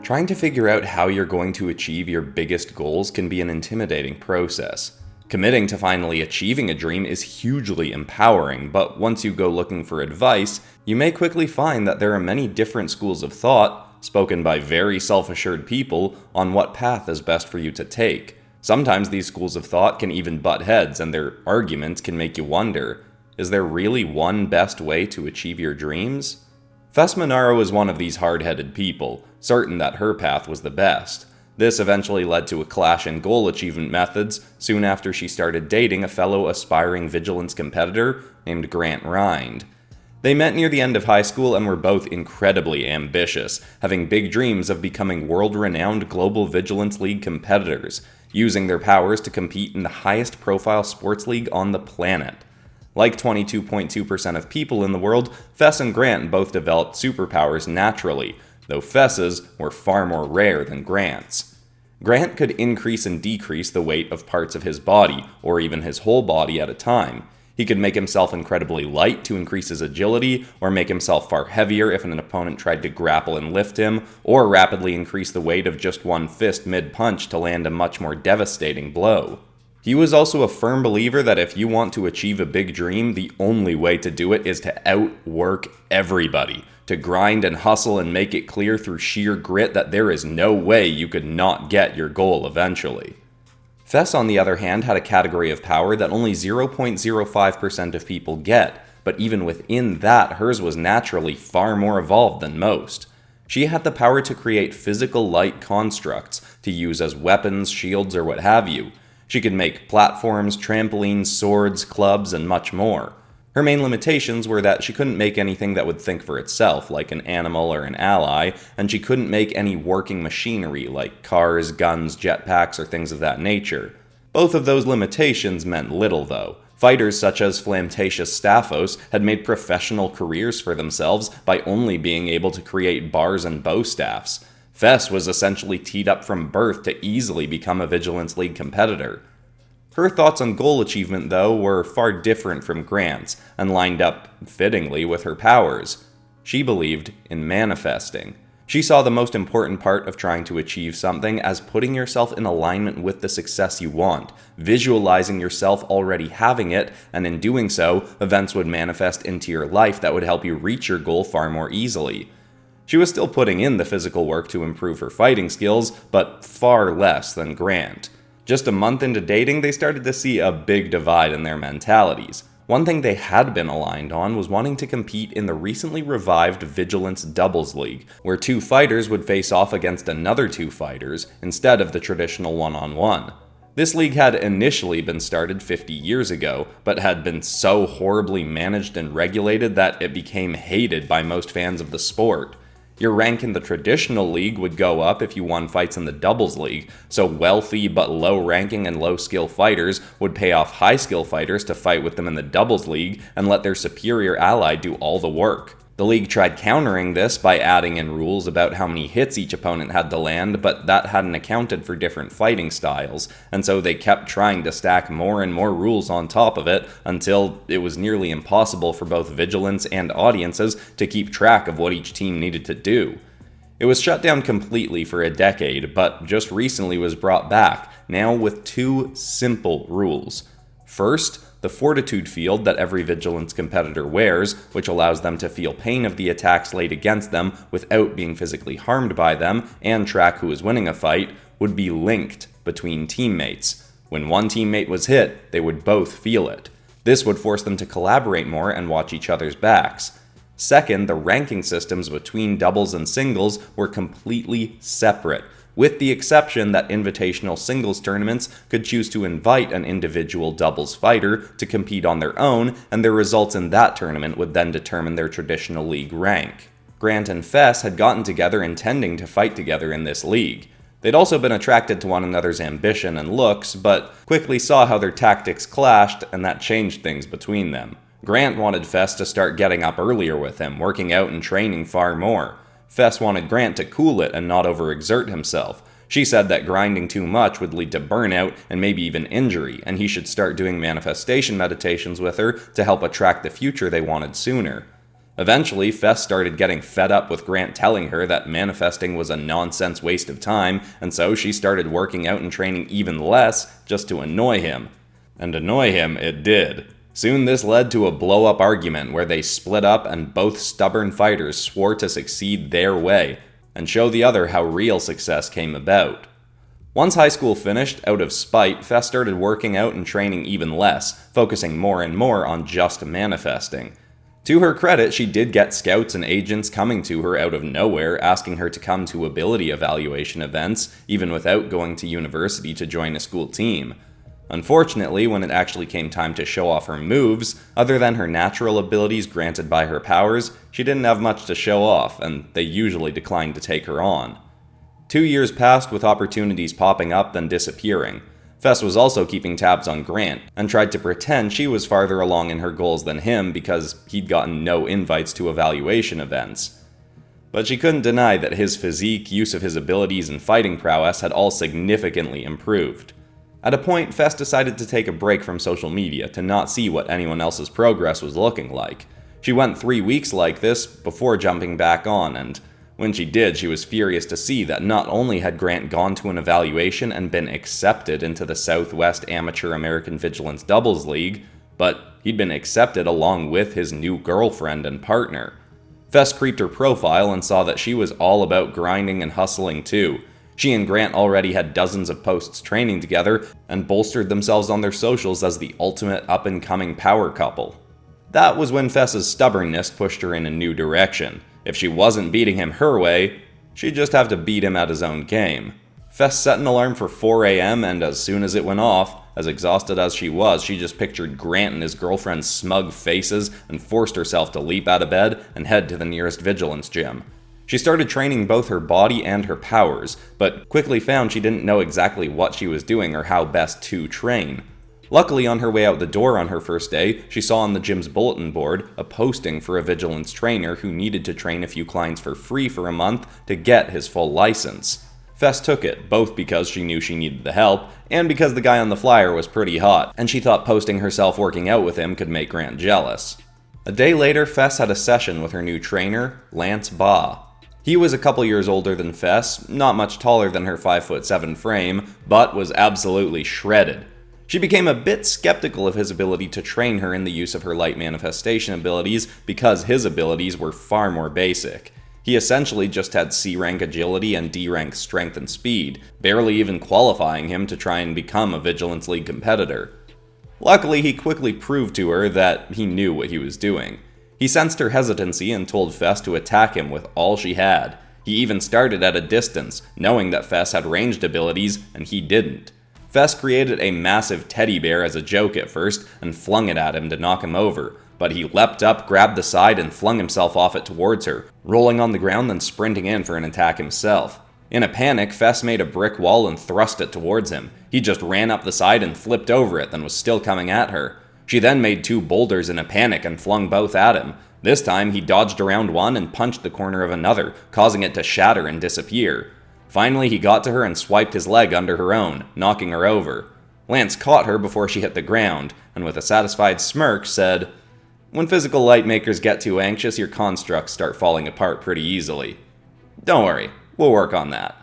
Trying to figure out how you're going to achieve your biggest goals can be an intimidating process. Committing to finally achieving a dream is hugely empowering, but once you go looking for advice, you may quickly find that there are many different schools of thought, spoken by very self-assured people, on what path is best for you to take. Sometimes these schools of thought can even butt heads, and their arguments can make you wonder, is there really one best way to achieve your dreams? Fess Manara was one of these hard-headed people, certain that her path was the best. This eventually led to a clash in goal achievement methods soon after she started dating a fellow aspiring vigilance competitor named Grant Rind. They met near the end of high school and were both incredibly ambitious, having big dreams of becoming world-renowned Global Vigilants League competitors, using their powers to compete in the highest-profile sports league on the planet. Like 22.2% of people in the world, Fess and Grant both developed superpowers naturally, though Fess's were far more rare than Grant's. Grant could increase and decrease the weight of parts of his body, or even his whole body at a time. He could make himself incredibly light to increase his agility, or make himself far heavier if an opponent tried to grapple and lift him, or rapidly increase the weight of just one fist mid-punch to land a much more devastating blow. He was also a firm believer that if you want to achieve a big dream, the only way to do it is to outwork everybody, to grind and hustle and make it clear through sheer grit that there is no way you could not get your goal eventually. Fess, on the other hand, had a category of power that only 0.05% of people get, but even within that, hers was naturally far more evolved than most. She had the power to create physical light constructs to use as weapons, shields, or what have you. She could make platforms, trampolines, swords, clubs, and much more. Her main limitations were that she couldn't make anything that would think for itself, like an animal or an ally, and she couldn't make any working machinery, like cars, guns, jetpacks, or things of that nature. Both of those limitations meant little, though. Fighters such as Flamtatius Staphos had made professional careers for themselves by only being able to create bars and bow staffs. Fess was essentially teed up from birth to easily become a Vigilance League competitor. Her thoughts on goal achievement, though, were far different from Grant's, and lined up fittingly with her powers. She believed in manifesting. She saw the most important part of trying to achieve something as putting yourself in alignment with the success you want, visualizing yourself already having it, and in doing so, events would manifest into your life that would help you reach your goal far more easily. She was still putting in the physical work to improve her fighting skills, but far less than Grant. Just a month into dating, they started to see a big divide in their mentalities. One thing they had been aligned on was wanting to compete in the recently revived Vigilance Doubles League, where two fighters would face off against another two fighters, instead of the traditional one-on-one. This league had initially been started 50 years ago, but had been so horribly managed and regulated that it became hated by most fans of the sport. Your rank in the traditional league would go up if you won fights in the doubles league, so wealthy but low-ranking and low-skill fighters would pay off high-skill fighters to fight with them in the doubles league and let their superior ally do all the work. The league tried countering this by adding in rules about how many hits each opponent had to land, but that hadn't accounted for different fighting styles, and so they kept trying to stack more and more rules on top of it until it was nearly impossible for both vigilance and audiences to keep track of what each team needed to do. It was shut down completely for a decade, but just recently was brought back, now with two simple rules. First, the fortitude field that every vigilance competitor wears, which allows them to feel pain of the attacks laid against them without being physically harmed by them, and track who is winning a fight, would be linked between teammates. When one teammate was hit, they would both feel it. This would force them to collaborate more and watch each other's backs. Second, the ranking systems between doubles and singles were completely separate, with the exception that invitational singles tournaments could choose to invite an individual doubles fighter to compete on their own, and their results in that tournament would then determine their traditional league rank. Grant and Fess had gotten together intending to fight together in this league. They'd also been attracted to one another's ambition and looks, but quickly saw how their tactics clashed, and that changed things between them. Grant wanted Fess to start getting up earlier with him, working out and training far more. Fess wanted Grant to cool it and not overexert himself. She said that grinding too much would lead to burnout and maybe even injury, and he should start doing manifestation meditations with her to help attract the future they wanted sooner. Eventually, Fess started getting fed up with Grant telling her that manifesting was a nonsense waste of time, and so she started working out and training even less just to annoy him. And annoy him it did. Soon this led to a blow-up argument where they split up and both stubborn fighters swore to succeed their way and show the other how real success came about. Once high school finished, out of spite, Fess started working out and training even less, focusing more and more on just manifesting. To her credit, she did get scouts and agents coming to her out of nowhere, asking her to come to ability evaluation events, even without going to university to join a school team. Unfortunately, when it actually came time to show off her moves, other than her natural abilities granted by her powers, she didn't have much to show off, and they usually declined to take her on. 2 years passed with opportunities popping up then disappearing. Fess was also keeping tabs on Grant, and tried to pretend she was farther along in her goals than him because he'd gotten no invites to evaluation events. But she couldn't deny that his physique, use of his abilities, and fighting prowess had all significantly improved. At a point, Fess decided to take a break from social media to not see what anyone else's progress was looking like. She went 3 weeks like this before jumping back on, and when she did, she was furious to see that not only had Grant gone to an evaluation and been accepted into the Southwest Amateur American Vigilance Doubles League, but he'd been accepted along with his new girlfriend and partner. Fess creeped her profile and saw that she was all about grinding and hustling too. She and Grant already had dozens of posts training together and bolstered themselves on their socials as the ultimate up-and-coming power couple. That was when Fess's stubbornness pushed her in a new direction. If she wasn't beating him her way, she'd just have to beat him at his own game. Fess set an alarm for 4 a.m. and as soon as it went off, as exhausted as she was, she just pictured Grant and his girlfriend's smug faces and forced herself to leap out of bed and head to the nearest vigilance gym. She started training both her body and her powers, but quickly found she didn't know exactly what she was doing or how best to train. Luckily, on her way out the door on her first day, she saw on the gym's bulletin board a posting for a vigilance trainer who needed to train a few clients for free for a month to get his full license. Fess took it, both because she knew she needed the help, and because the guy on the flyer was pretty hot, and she thought posting herself working out with him could make Grant jealous. A day later, Fess had a session with her new trainer, Lance Baugh. He was a couple years older than Fess, not much taller than her 5'7" frame, but was absolutely shredded. She became a bit skeptical of his ability to train her in the use of her light manifestation abilities because his abilities were far more basic. He essentially just had C-rank agility and D-rank strength and speed, barely even qualifying him to try and become a Vigilance League competitor. Luckily, he quickly proved to her that he knew what he was doing. He sensed her hesitancy and told Fess to attack him with all she had. He even started at a distance, knowing that Fess had ranged abilities and he didn't. Fess created a massive teddy bear as a joke at first and flung it at him to knock him over, but he leapt up, grabbed the side, and flung himself off it towards her, rolling on the ground then sprinting in for an attack himself. In a panic, Fess made a brick wall and thrust it towards him. He just ran up the side and flipped over it, then was still coming at her. She then made 2 boulders in a panic and flung both at him. This time, he dodged around one and punched the corner of another, causing it to shatter and disappear. Finally, he got to her and swiped his leg under her own, knocking her over. Lance caught her before she hit the ground, and with a satisfied smirk said, "When physical light makers get too anxious, your constructs start falling apart pretty easily. Don't worry, we'll work on that."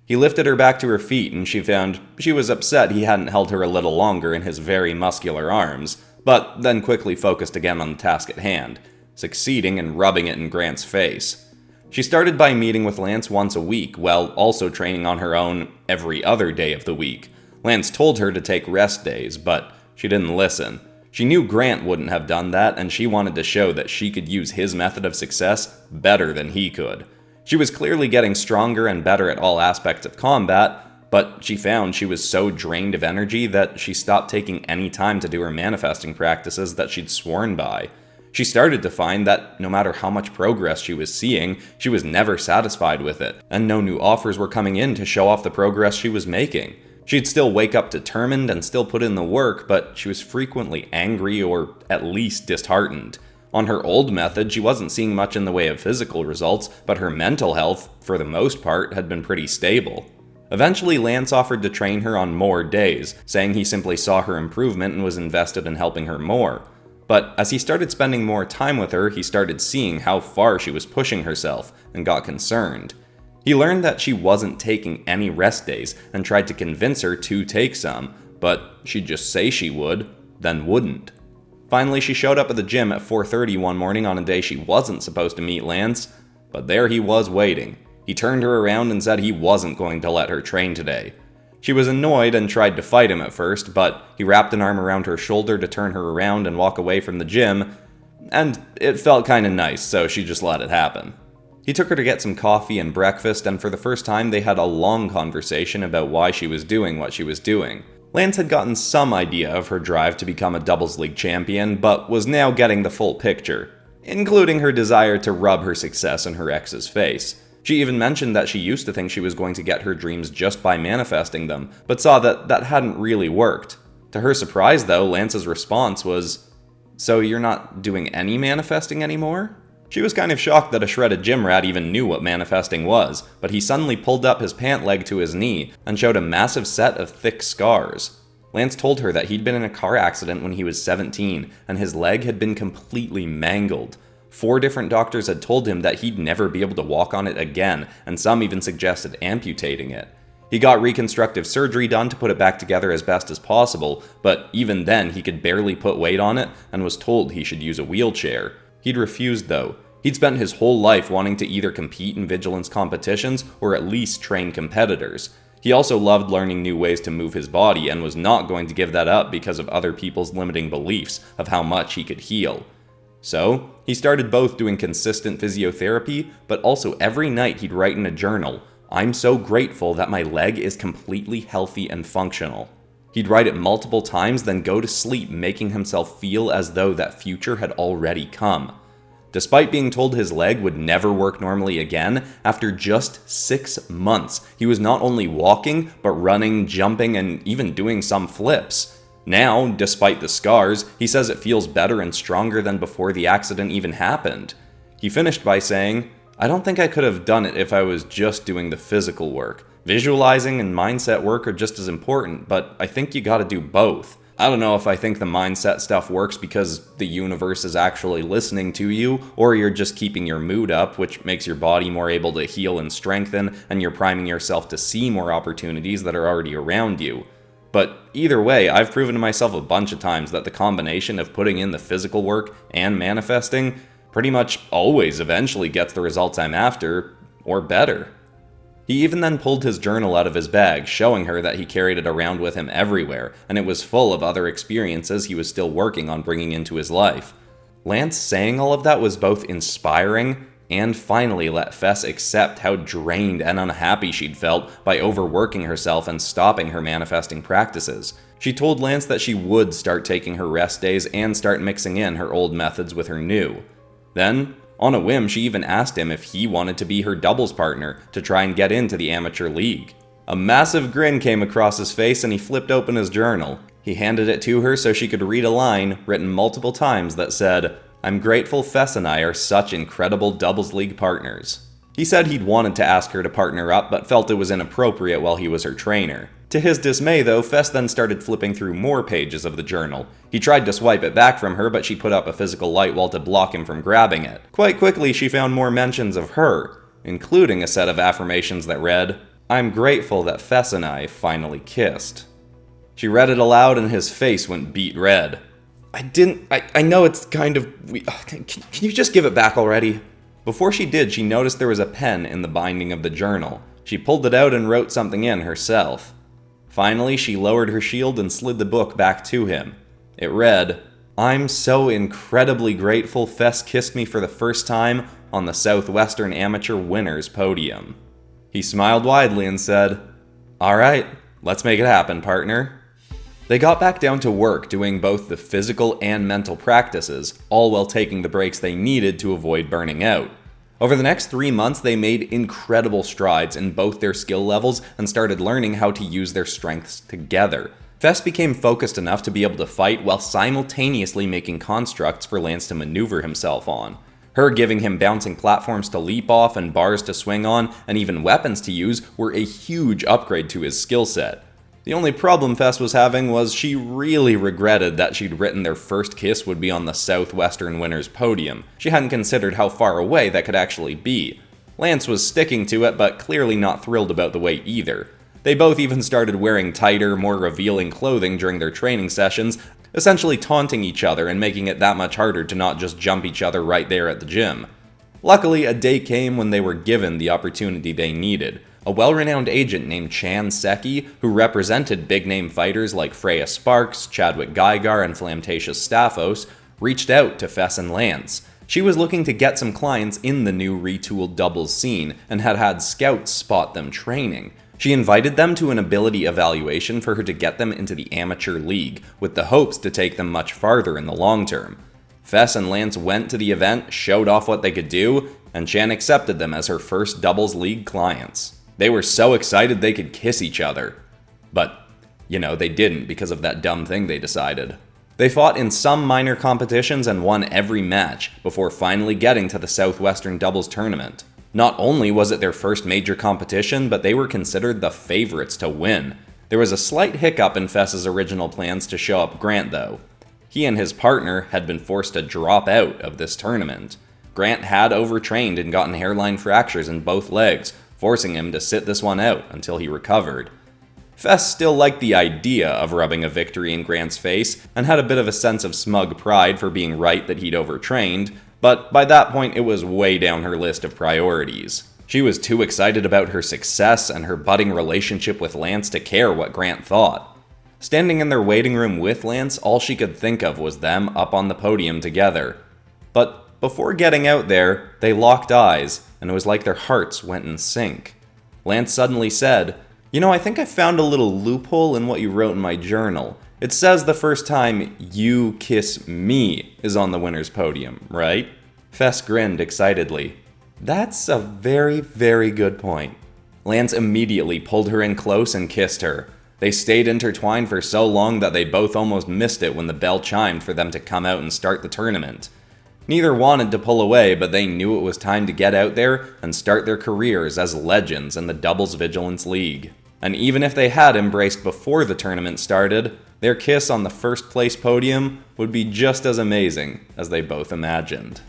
He lifted her back to her feet, and she found she was upset he hadn't held her a little longer in his very muscular arms, but then quickly focused again on the task at hand, succeeding in rubbing it in Grant's face. She started by meeting with Lance once a week, while also training on her own every other day of the week. Lance told her to take rest days, but she didn't listen. She knew Grant wouldn't have done that, and she wanted to show that she could use his method of success better than he could. She was clearly getting stronger and better at all aspects of combat, but she found she was so drained of energy that she stopped taking any time to do her manifesting practices that she'd sworn by. She started to find that no matter how much progress she was seeing, she was never satisfied with it, and no new offers were coming in to show off the progress she was making. She'd still wake up determined and still put in the work, but she was frequently angry or at least disheartened. On her old method, she wasn't seeing much in the way of physical results, but her mental health, for the most part, had been pretty stable. Eventually, Lance offered to train her on more days, saying he simply saw her improvement and was invested in helping her more. But as he started spending more time with her, he started seeing how far she was pushing herself and got concerned. He learned that she wasn't taking any rest days and tried to convince her to take some, but she'd just say she would, then wouldn't. Finally, she showed up at the gym at 4:30 one morning on a day she wasn't supposed to meet Lance, but there he was waiting. He turned her around and said he wasn't going to let her train today. She was annoyed and tried to fight him at first, but he wrapped an arm around her shoulder to turn her around and walk away from the gym, and it felt kinda nice, so she just let it happen. He took her to get some coffee and breakfast, and for the first time they had a long conversation about why she was doing what she was doing. Lance had gotten some idea of her drive to become a Doubles League champion, but was now getting the full picture, including her desire to rub her success in her ex's face. She even mentioned that she used to think she was going to get her dreams just by manifesting them, but saw that that hadn't really worked. To her surprise though, Lance's response was, "So you're not doing any manifesting anymore?" She was kind of shocked that a shredded gym rat even knew what manifesting was, but he suddenly pulled up his pant leg to his knee and showed a massive set of thick scars. Lance told her that he'd been in a car accident when he was 17, and his leg had been completely mangled. 4 different doctors had told him that he'd never be able to walk on it again, and some even suggested amputating it. He got reconstructive surgery done to put it back together as best as possible, but even then he could barely put weight on it and was told he should use a wheelchair. He'd refused though. He'd spent his whole life wanting to either compete in vigilance competitions or at least train competitors. He also loved learning new ways to move his body and was not going to give that up because of other people's limiting beliefs of how much he could heal. So, he started both doing consistent physiotherapy, but also every night he'd write in a journal, "I'm so grateful that my leg is completely healthy and functional." He'd write it multiple times, then go to sleep, making himself feel as though that future had already come. Despite being told his leg would never work normally again, after just 6 months, he was not only walking, but running, jumping, and even doing some flips. Now, despite the scars, he says it feels better and stronger than before the accident even happened. He finished by saying, "I don't think I could have done it if I was just doing the physical work. Visualizing and mindset work are just as important, but I think you gotta do both. I don't know if I think the mindset stuff works because the universe is actually listening to you, or you're just keeping your mood up, which makes your body more able to heal and strengthen, and you're priming yourself to see more opportunities that are already around you. But either way, I've proven to myself a bunch of times that the combination of putting in the physical work and manifesting pretty much always eventually gets the results I'm after, or better." He even then pulled his journal out of his bag, showing her that he carried it around with him everywhere, and it was full of other experiences he was still working on bringing into his life. Lance saying all of that was both inspiring and finally let Fess accept how drained and unhappy she'd felt by overworking herself and stopping her manifesting practices. She told Lance that she would start taking her rest days and start mixing in her old methods with her new. Then, on a whim, she even asked him if he wanted to be her doubles partner to try and get into the amateur league. A massive grin came across his face and he flipped open his journal. He handed it to her so she could read a line, written multiple times, that said, "I'm grateful Fess and I are such incredible doubles league partners." He said he'd wanted to ask her to partner up, but felt it was inappropriate while he was her trainer. To his dismay though, Fess then started flipping through more pages of the journal. He tried to swipe it back from her, but she put up a physical light wall to block him from grabbing it. Quite quickly, she found more mentions of her, including a set of affirmations that read, "I'm grateful that Fess and I finally kissed." She read it aloud and his face went beet red. I know it's kind of... Can you just give it back already?" Before she did, she noticed there was a pen in the binding of the journal. She pulled it out and wrote something in herself. Finally, she lowered her shield and slid the book back to him. It read, "I'm so incredibly grateful Fess kissed me for the first time on the Southwestern Amateur Winners podium." He smiled widely and said, "Alright, let's make it happen, partner." They got back down to work doing both the physical and mental practices, all while taking the breaks they needed to avoid burning out. Over the next 3 months, they made incredible strides in both their skill levels and started learning how to use their strengths together. Fess became focused enough to be able to fight while simultaneously making constructs for Lance to maneuver himself on. Her giving him bouncing platforms to leap off and bars to swing on, and even weapons to use, were a huge upgrade to his skill set. The only problem Fess was having was she really regretted that she'd written their first kiss would be on the Southwestern Winners podium. She hadn't considered how far away that could actually be. Lance was sticking to it, but clearly not thrilled about the wait either. They both even started wearing tighter, more revealing clothing during their training sessions, essentially taunting each other and making it that much harder to not just jump each other right there at the gym. Luckily, a day came when they were given the opportunity they needed. A well-renowned agent named Chan Seki, who represented big-name fighters like Freya Sparks, Chadwick Geigar, and Flamtatius Staphos, reached out to Fess and Lance. She was looking to get some clients in the new retooled doubles scene, and had had scouts spot them training. She invited them to an ability evaluation for her to get them into the amateur league, with the hopes to take them much farther in the long term. Fess and Lance went to the event, showed off what they could do, and Chan accepted them as her first doubles league clients. They were so excited they could kiss each other. But, they didn't because of that dumb thing they decided. They fought in some minor competitions and won every match, before finally getting to the Southwestern Doubles Tournament. Not only was it their first major competition, but they were considered the favorites to win. There was a slight hiccup in Fess's original plans to show up Grant, though. He and his partner had been forced to drop out of this tournament. Grant had overtrained and gotten hairline fractures in both legs, forcing him to sit this one out until he recovered. Fess still liked the idea of rubbing a victory in Grant's face, and had a bit of a sense of smug pride for being right that he'd overtrained, but by that point it was way down her list of priorities. She was too excited about her success and her budding relationship with Lance to care what Grant thought. Standing in their waiting room with Lance, all she could think of was them up on the podium together. But before getting out there, they locked eyes, and it was like their hearts went in sync. Lance suddenly said, I think I found a little loophole in what you wrote in my journal. It says the first time you kiss me is on the winner's podium, right? Fess grinned excitedly. That's a very, very good point. Lance immediately pulled her in close and kissed her. They stayed intertwined for so long that they both almost missed it when the bell chimed for them to come out and start the tournament. Neither wanted to pull away, but they knew it was time to get out there and start their careers as legends in the Global Vigilants League. And even if they had embraced before the tournament started, their kiss on the first place podium would be just as amazing as they both imagined.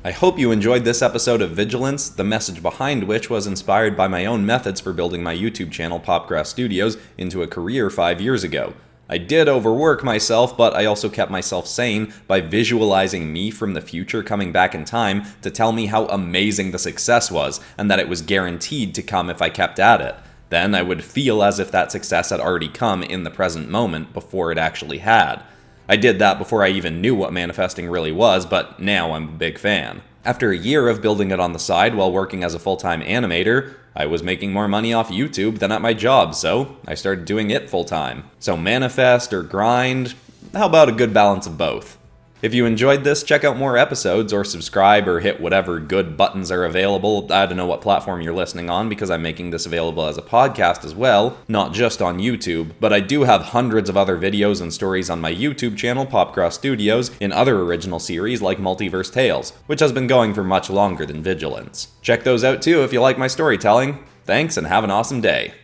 I hope you enjoyed this episode of Vigilance, the message behind which was inspired by my own methods for building my YouTube channel PopCross Studios into a career 5 years ago. I did overwork myself, but I also kept myself sane by visualizing me from the future coming back in time to tell me how amazing the success was, and that it was guaranteed to come if I kept at it. Then I would feel as if that success had already come in the present moment before it actually had. I did that before I even knew what manifesting really was, but now I'm a big fan. After a year of building it on the side while working as a full-time animator, I was making more money off YouTube than at my job, so I started doing it full-time. So manifest or grind, how about a good balance of both? If you enjoyed this, check out more episodes or subscribe or hit whatever good buttons are available. I don't know what platform you're listening on because I'm making this available as a podcast as well, not just on YouTube, but I do have hundreds of other videos and stories on my YouTube channel, PopCross Studios, in other original series like Multiverse Tales, which has been going for much longer than Vigilance. Check those out too if you like my storytelling. Thanks and have an awesome day.